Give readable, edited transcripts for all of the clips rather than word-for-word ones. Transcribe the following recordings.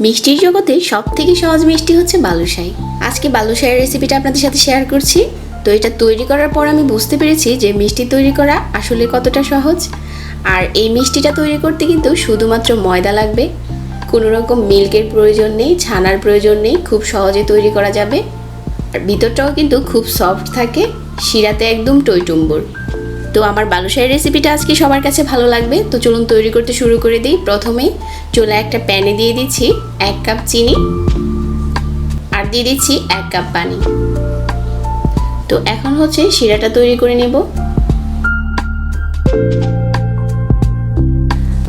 মিষ্টির জগতে সবথেকে সহজ মিষ্টি হচ্ছে বালুশাহী। আজকে বালুশাহীর রেসিপিটা আপনাদের সাথে শেয়ার করছি। তো এটা তৈরি করার পর আমি বুঝতে পেরেছি যে মিষ্টি তৈরি করা আসলে কতটা সহজ। আর এই মিষ্টিটা তৈরি করতে কিন্তু শুধুমাত্র ময়দা লাগবে, কোনো রকম মিল্কের প্রয়োজন নেই, ছানার প্রয়োজন নেই, খুব সহজে তৈরি করা যাবে। আর ভিতরটাও কিন্তু খুব সফট থাকে, শিরাতে একদম টইটুম্বুর। তো আমার বালুশাহীর রেসিপিটা আজকে সবার কাছে ভালো লাগবে। তো চলুন তৈরি করতে শুরু করে দিই। প্রথমেই চুলায় একটা প্যানে দিয়ে দিচ্ছি 1 কাপ চিনি আর দিয়ে দিচ্ছি 1 কাপ পানি। তো এখন হচ্ছে শিরাটা তৈরি করে নেব।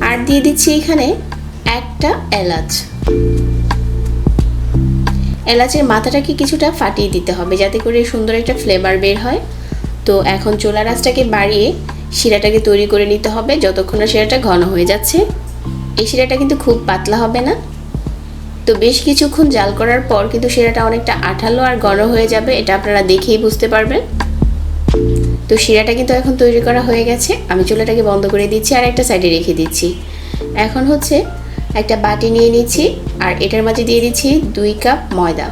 আর দিয়ে দিচ্ছি এখানে একটা এলাচ। এলাচের মাথাটাকে কিছুটা ফাটিয়ে দিতে হবে যাতে করে সুন্দর একটা ফ্লেভার বের হয়। তো এখন চুলার আঁচটাকে বাড়িয়ে শিরাটাকে তৈরি করে নিতে হবে যতক্ষণ না শিরাটা ঘন হয়ে যাচ্ছে। এই শিরাটা কিন্তু খুব পাতলা হবে না। তো বেশ কিছুক্ষণ জাল করার পর কিন্তু শিরাটা অনেকটা আঠালো আর ঘন হয়ে যাবে, এটা আপনারা দেখেই বুঝতে পারবেন। তো শিরাটা কিন্তু এখন তৈরি করা হয়ে গেছে। আমি চুলাটাকে বন্ধ করে দিচ্ছি আর একটা সাইডে রেখে দিচ্ছি। এখন হচ্ছে একটা বাটি নিয়ে নিচ্ছি আর এটার মাঝে দিয়ে দিচ্ছি 2 কাপ ময়দা,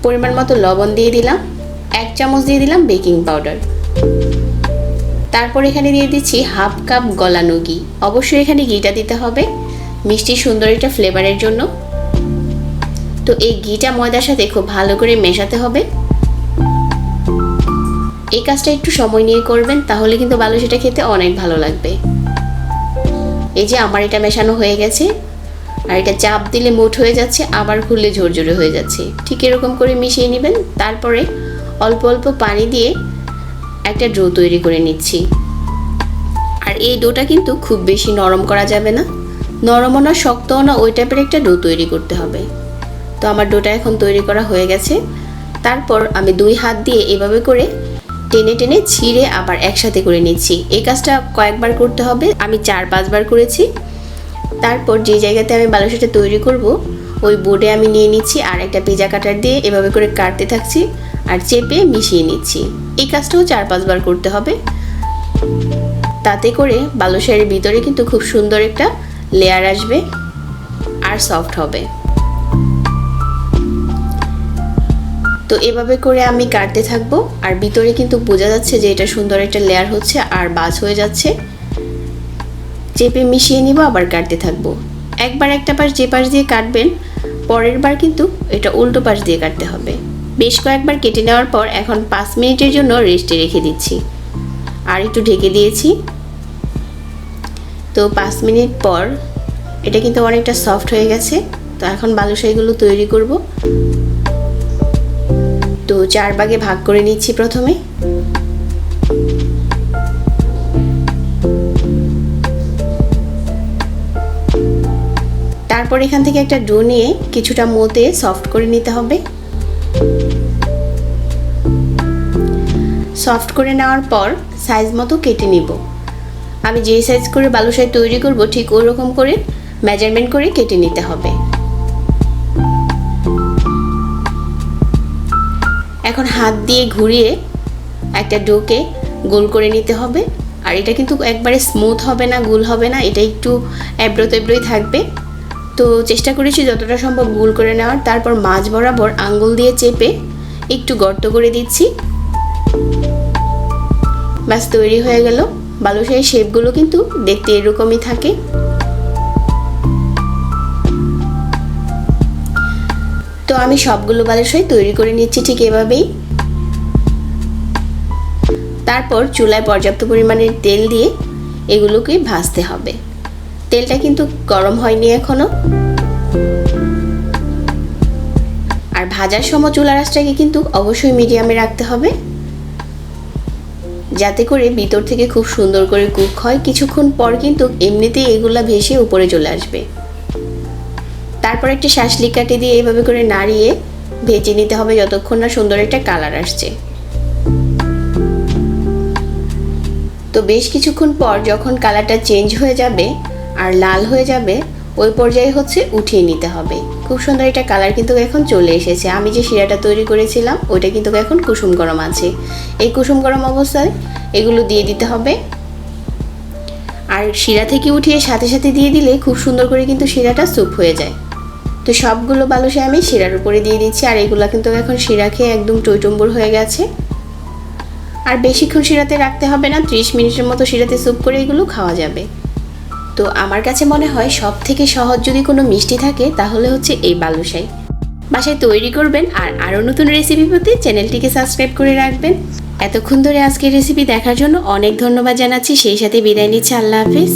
পরিমাণ মতো লবণ দিয়ে দিলাম, 1 চামচ দিয়ে দিলাম বেকিং পাউডার। তারপর এখানে দিয়ে দিচ্ছি 1/2 কাপ গলানো ঘি। অবশ্যই এখানে ঘিটা দিতে হবে মিষ্টির সুন্দর একটা ফ্লেভারের জন্য। তো এই ঘিটা ময়দার সাথে খুব ভালো করে মেশাতে হবে। এই কাজটা একটু সময় নিয়ে করবেন, তাহলে কিন্তু বালুশাহীটা খেতে অনেক ভালো লাগবে। এই যে আমার এটা মেশানো হয়ে গেছে আর এটা চাপ দিলে মোট হয়ে যাচ্ছে, আবার খুললে ঝরঝরে হয়ে যাচ্ছে। ঠিক এরকম করে মিশিয়ে নেবেন। তারপরে অল্প অল্প পানি দিয়ে একটা ডো তৈরি করে নিচ্ছি। আর এই ডোটা কিন্তু খুব বেশি নরম করা যাবে না, নরমও না শক্তও না, ওই টাইপের একটা ডো তৈরি করতে হবে। তো আমার ডোটা এখন তৈরি করা হয়ে গেছে। তারপর আমি 2 হাত দিয়ে এভাবে করে টেনে টেনে ছিঁড়ে আবার একসাথে করে নিচ্ছি। এই কাজটা কয়েকবার করতে হবে, আমি 4-5 বার করেছি। তারপর যে জায়গাতে আমি বালুশাহীটা তৈরি করব ওই বোর্ডে আমি নিয়ে নিচ্ছি আর একটা পিজা কাটার দিয়ে এভাবে করে কাটতে থাকছি আর চেপে মিশিয়ে নিচ্ছি। এই কাজটাও 4-5 বার করতে হবে, তাতে করে বালুশাহীর ভিতরে কিন্তু খুব সুন্দর একটা লেয়ার আসবে আর সফট হবে। তো এভাবে করে আমি কাটতে থাকবো আর ভিতরে কিন্তু বোঝা যাচ্ছে যে এটা সুন্দর একটা লেয়ার হচ্ছে আর বাজ হয়ে যাচ্ছে। চেপে মিশিয়ে নিব, আবার কাটতে থাকবো। একবার একটা পাশ যে পাশ দিয়ে কাটবেন, পরের বার কিন্তু এটা উল্টো পাশ দিয়ে কাটতে হবে। বেশ কয়েকবার কেটে নেওয়ার পর এখন 5 মিনিটের জন্য রেস্টে রেখে দিচ্ছি আর একটু ঢেকে দিয়েছি। তো 5 মিনিট পর এটা কিন্তু অনেকটা সফট হয়ে গেছে। তো এখন বালুশাহীগুলো তৈরি করব। তো 4 ভাগে ভাগ করে নিচ্ছি প্রথমে। তারপর এখান থেকে একটা ডো নিয়ে কিছুটা মতে সফট করে নিতে হবে। সফট করে নেওয়ার পর সাইজ মতো কেটে নিব। আমি যে সাইজ করে বালুশাহী তৈরি করব ঠিক ওই রকম করে মেজারমেন্ট করে কেটে নিতে হবে। এখন হাত দিয়ে ঘুরিয়ে একটা ডোকে গোল করে নিতে হবে। আর এটা কিন্তু একবারে স্মুথ হবে না, গোল হবে না, এটা একটু এবড়ো তেবড়োই থাকবে। তো চেষ্টা করেছি যতটা সম্ভব গোল করে নেওয়ার। তারপর মাঝ বরাবর আঙ্গুল দিয়ে চেপে একটু গর্ত করে দিচ্ছি। ব্যাস তৈরি হয়ে গেল। বালুশাহীর শেপগুলো কিন্তু দেখতে এরকমই থাকে। তো আমি সবগুলো বালুশাহী তৈরি করে নিচ্ছি ঠিক এভাবেই। তারপর চুলায় পর্যাপ্ত পরিমাণের তেল দিয়ে এগুলোকে ভাজতে হবে। তেলটা কিন্তু গরম হয়নি এখনো। আর ভাজার সময় চুলার আঁচটাকে কিন্তু অবশ্যই মিডিয়ামে রাখতে হবে যাতে করে ভিতর থেকে খুব সুন্দর করে কুক হয়। কিছুক্ষণ পর কিন্তু এমনিতেই এগুলা ভেসে উপরে চলে আসবে। তারপর একটা শাঁসলি কাঠি দিয়ে এভাবে করে নাড়িয়ে ভেজে নিতে হবে যতক্ষণ না সুন্দর একটা কালার আসছে। তো বেশ কিছুক্ষণ পর যখন কালারটা চেঞ্জ হয়ে যাবে আর লাল হয়ে যাবে, ওই পর্যায়ে হচ্ছে উঠিয়ে নিতে হবে। খুব সুন্দর একটা কালার কিন্তু এখন চলে এসেছে। আমি যে শিরাটা তৈরি করেছিলাম ওইটা কিন্তু এখন কুসুম গরম আছে। এই কুসুম গরম অবস্থায় এগুলো দিয়ে দিতে হবে আর শিরা থেকে উঠিয়ে সাথে সাথে দিয়ে দিলে খুব সুন্দর করে কিন্তু শিরাটা স্যুপ হয়ে যায়। তো সবগুলো বালুশাই আমি শিরার উপরে দিয়ে দিচ্ছি, আর এগুলো কিন্তু এখন শিরা খেয়ে একদম টইটম্বুর হয়ে গেছে। আর বেশিক্ষণ শিরাতে রাখতে হবে না, 30 মিনিটের মতো শিরাতে স্যুপ করে এগুলো খাওয়া যাবে। তো আমার কাছে মনে হয় সব থেকে সহজ যদি কোনো মিষ্টি থাকে তাহলে হচ্ছে এই বালুশাই। বাসায় তৈরি করবেন, আর আরও নতুন রেসিপি পেতে চ্যানেলটিকে সাবস্ক্রাইব করে রাখবেন। এতক্ষণ ধরে আজকের রেসিপি দেখার জন্য অনেক ধন্যবাদ জানাচ্ছি, সেই সাথে বিদায় নিচ্ছি। আল্লাহ হাফিজ।